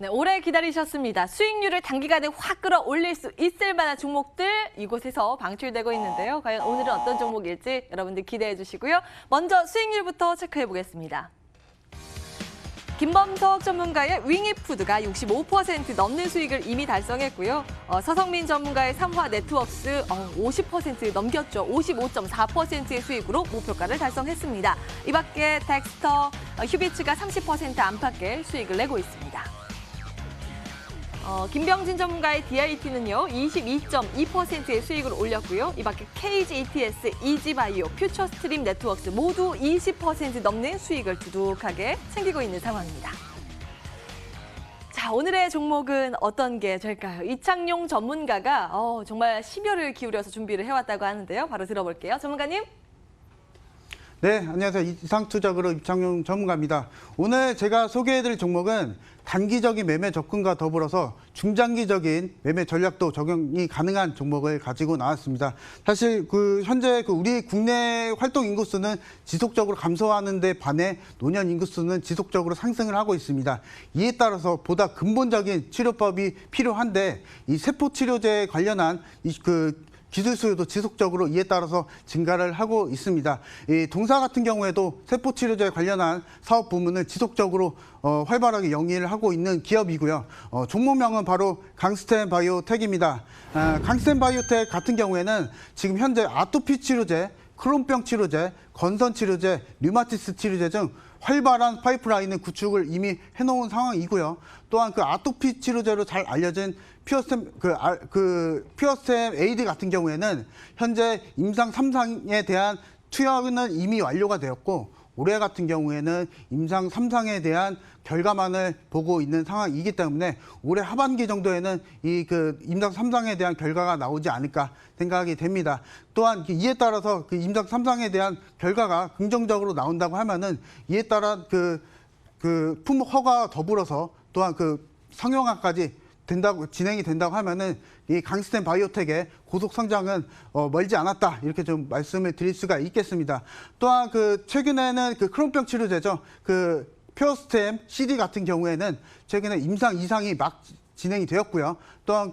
네, 오래 기다리셨습니다. 수익률을 단기간에 확 끌어올릴 수 있을 만한 종목들 이곳에서 방출되고 있는데요. 과연 오늘은 어떤 종목일지 여러분들 기대해 주시고요. 먼저 수익률부터 체크해 보겠습니다. 김범석 전문가의 윙이푸드가 65% 넘는 수익을 이미 달성했고요. 서성민 전문가의 삼화 네트워크스 50% 넘겼죠. 55.4%의 수익으로 목표가를 달성했습니다. 이 밖에 덱스터, 휴비츠가 30% 안팎의 수익을 내고 있습니다. 김병진 전문가의 DIT는요, 22.2%의 수익을 올렸고요. 이 밖에 KGETS, 이지바이오, 퓨처스트림 네트워크스 모두 20% 넘는 수익을 두둑하게 챙기고 있는 상황입니다. 자, 오늘의 종목은 어떤 게 될까요? 이창용 전문가가 정말 심혈을 기울여서 준비를 해왔다고 하는데요. 바로 들어볼게요. 전문가님. 네, 안녕하세요. 이상투자그룹 이창용 전문가입니다. 오늘 제가 소개해드릴 종목은 단기적인 매매 접근과 더불어서 중장기적인 매매 전략도 적용이 가능한 종목을 가지고 나왔습니다. 사실 현재 우리 국내 활동 인구수는 지속적으로 감소하는 데 반해 노년 인구수는 지속적으로 상승을 하고 있습니다. 이에 따라서 보다 근본적인 치료법이 필요한데 이 세포 치료제에 관련한 기술 수요도 지속적으로 이에 따라서 증가를 하고 있습니다. 이 동사 같은 경우에도 세포 치료제에 관련한 사업 부문을 지속적으로 활발하게 영위를 하고 있는 기업이고요. 종목명은 바로 강스텐 바이오텍입니다. 강스텐 바이오텍 같은 경우에는 지금 현재 아토피 치료제, 크론병 치료제, 건선 치료제, 류마티스 치료제 등 활발한 파이프라인을 구축을 이미 해놓은 상황이고요. 또한 아토피 치료제로 잘 알려진 퓨어스템 에이드 같은 경우에는 현재 임상 3상에 대한 투여는 이미 완료가 되었고 올해 같은 경우에는 임상 3상에 대한 결과만을 보고 있는 상황이기 때문에 올해 하반기 정도에는 임상 3상에 대한 결과가 나오지 않을까 생각이 됩니다. 또한 이에 따라서 임상 3상에 대한 결과가 긍정적으로 나온다고 하면은 이에 따라 품목 허가와 더불어서 또한 상용화까지 진행이 된다고 하면은 이 강스텐 바이오텍의 고속 성장은 멀지 않았다 이렇게 좀 말씀을 드릴 수가 있겠습니다. 또한 최근에는 크론병 치료제죠. 퓨어스템 CD 같은 경우에는 최근에 임상 2상이 막 진행이 되었고요. 또한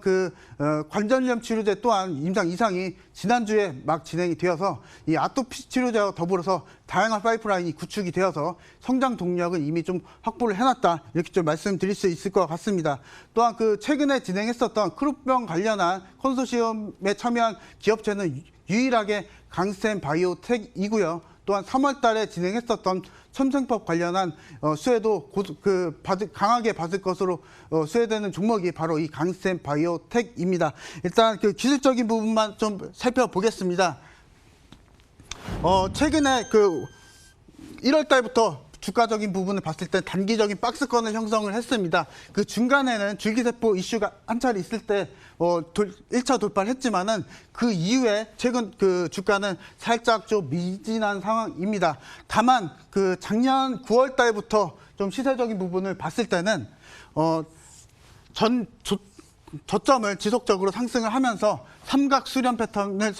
관절염 치료제 또한 임상 2상이 지난주에 막 진행이 되어서 이 아토피 치료제와 더불어서 다양한 파이프라인이 구축이 되어서 성장 동력은 이미 좀 확보를 해놨다 이렇게 좀 말씀드릴 수 있을 것 같습니다. 또한 최근에 진행했었던 크론병 관련한 컨소시엄에 참여한 기업체는 유일하게 강스텐 바이오텍이고요. 또한 3월 달에 진행했었던 첨생법 관련한 수혜도 강하게 받을 것으로 수혜되는 종목이 바로 이 강스텐 바이오텍입니다. 일단 기술적인 부분만 좀 살펴보겠습니다. 최근에 1월 달부터 주가적인 부분을 봤을 때 단기적인 박스권을 형성을 했습니다. 중간에는 줄기세포 이슈가 한 차례 있을 때 1차 돌파를 했지만은 그 이후에 최근 주가는 살짝 좀 미진한 상황입니다. 다만 작년 9월 달부터 좀 시세적인 부분을 봤을 때는 저점을 지속적으로 상승을 하면서 삼각 수렴 패턴을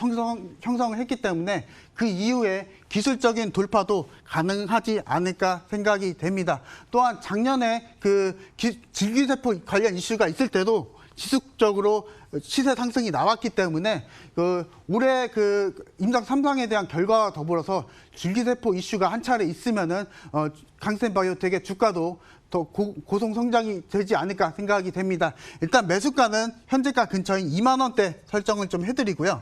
형성을 했기 때문에 그 이후에 기술적인 돌파도 가능하지 않을까 생각이 됩니다. 또한 작년에 줄기세포 관련 이슈가 있을 때도 지속적으로 시세 상승이 나왔기 때문에 올해 임상 3상에 대한 결과와 더불어서 줄기세포 이슈가 한 차례 있으면은 강스텐 바이오텍의 주가도 더 고속 성장이 되지 않을까 생각이 됩니다. 일단 매수가는 현재가 근처인 2만 원대 설정을 좀 해드리고요.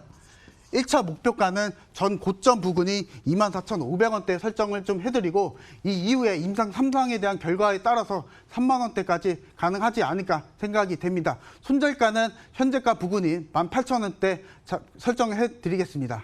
1차 목표가는 전 고점 부근이 24,500원대 설정을 좀 해드리고 이 이후에 임상 3상에 대한 결과에 따라서 3만 원대까지 가능하지 않을까 생각이 됩니다. 손절가는 현재가 부근인 18,000원대 설정을 해드리겠습니다.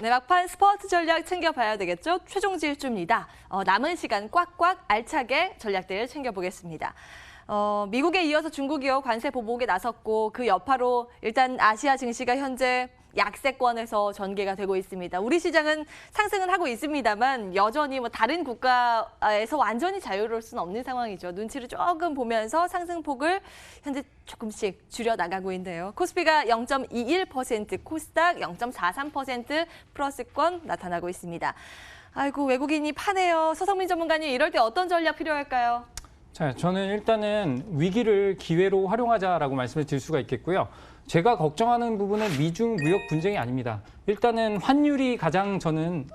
네, 막판 스포츠 전략 챙겨봐야 되겠죠? 최종 질주입니다. 남은 시간 꽉꽉 알차게 전략들을 챙겨보겠습니다. 미국에 이어서 중국이요 관세 보복에 나섰고 그 여파로 일단 아시아 증시가 현재 약세권에서 전개가 되고 있습니다. 우리 시장은 상승은 하고 있습니다만 여전히 다른 국가에서 완전히 자유로울 수는 없는 상황이죠. 눈치를 조금 보면서 상승폭을 현재 조금씩 줄여 나가고 있는데요. 코스피가 0.21%, 코스닥 0.43% 플러스권 나타나고 있습니다. 아이고 외국인이 파네요. 서성민 전문가님 이럴 때 어떤 전략 필요할까요? 자, 저는 일단은 위기를 기회로 활용하자라고 말씀을 드릴 수가 있겠고요. 제가 걱정하는 부분은 미중 무역 분쟁이 아닙니다. 일단은 환율이 가장 저는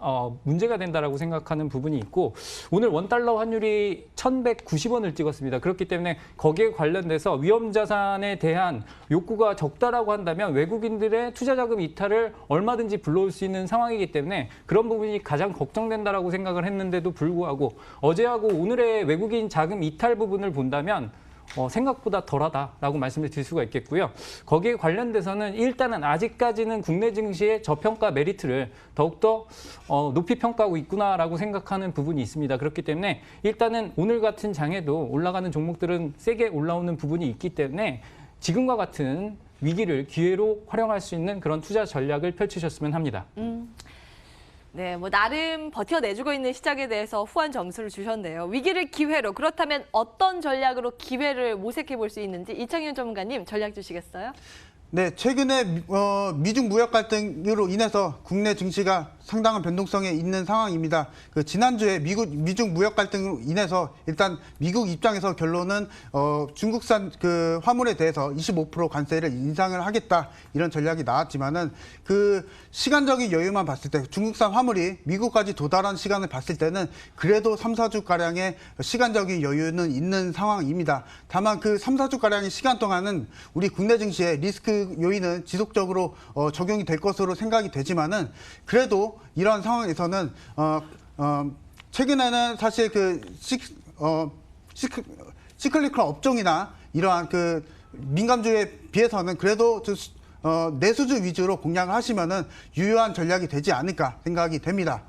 문제가 된다라고 생각하는 부분이 있고 오늘 원달러 환율이 1,190원을 찍었습니다. 그렇기 때문에 거기에 관련돼서 위험자산에 대한 욕구가 적다라고 한다면 외국인들의 투자자금 이탈을 얼마든지 불러올 수 있는 상황이기 때문에 그런 부분이 가장 걱정된다라고 생각을 했는데도 불구하고 어제하고 오늘의 외국인 자금 이탈 부분을 본다면 생각보다 덜하다라고 말씀을 드릴 수가 있겠고요. 거기에 관련돼서는 일단은 아직까지는 국내 증시의 저평가 메리트를 더욱더 높이 평가하고 있구나라고 생각하는 부분이 있습니다. 그렇기 때문에 일단은 오늘 같은 장에도 올라가는 종목들은 세게 올라오는 부분이 있기 때문에 지금과 같은 위기를 기회로 활용할 수 있는 그런 투자 전략을 펼치셨으면 합니다. 네, 나름 버텨내주고 있는 시장에 대해서 후한 점수를 주셨네요. 위기를 기회로, 그렇다면 어떤 전략으로 기회를 모색해 볼 수 있는지 이창윤 전문가님 전략 주시겠어요? 네, 최근에 미중 무역 갈등으로 인해서 국내 증시가 상당한 변동성에 있는 상황입니다. 지난주에 미중 무역 갈등으로 인해서 일단 미국 입장에서 결론은 중국산 화물에 대해서 25% 관세를 인상을 하겠다 이런 전략이 나왔지만은 그 시간적인 여유만 봤을 때 중국산 화물이 미국까지 도달한 시간을 봤을 때는 그래도 3, 4주 가량의 시간적인 여유는 있는 상황입니다. 다만 그 3, 4주 가량의 시간 동안은 우리 국내 증시의 리스크 요인은 지속적으로 적용이 될 것으로 생각이 되지만은 그래도 이런 상황에서는 최근에는 사실 시클리컬 업종이나 이러한 민감주에 비해서는 그래도 내수주 위주로 공략을 하시면은 유효한 전략이 되지 않을까 생각이 됩니다.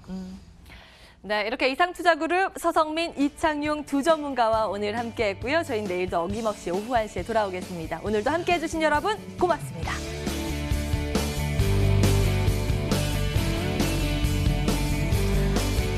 네, 이렇게 이상투자그룹 서성민, 이창용 두 전문가와 오늘 함께했고요. 저희는 내일도 어김없이 오후 1시에 돌아오겠습니다. 오늘도 함께해 주신 여러분 고맙습니다.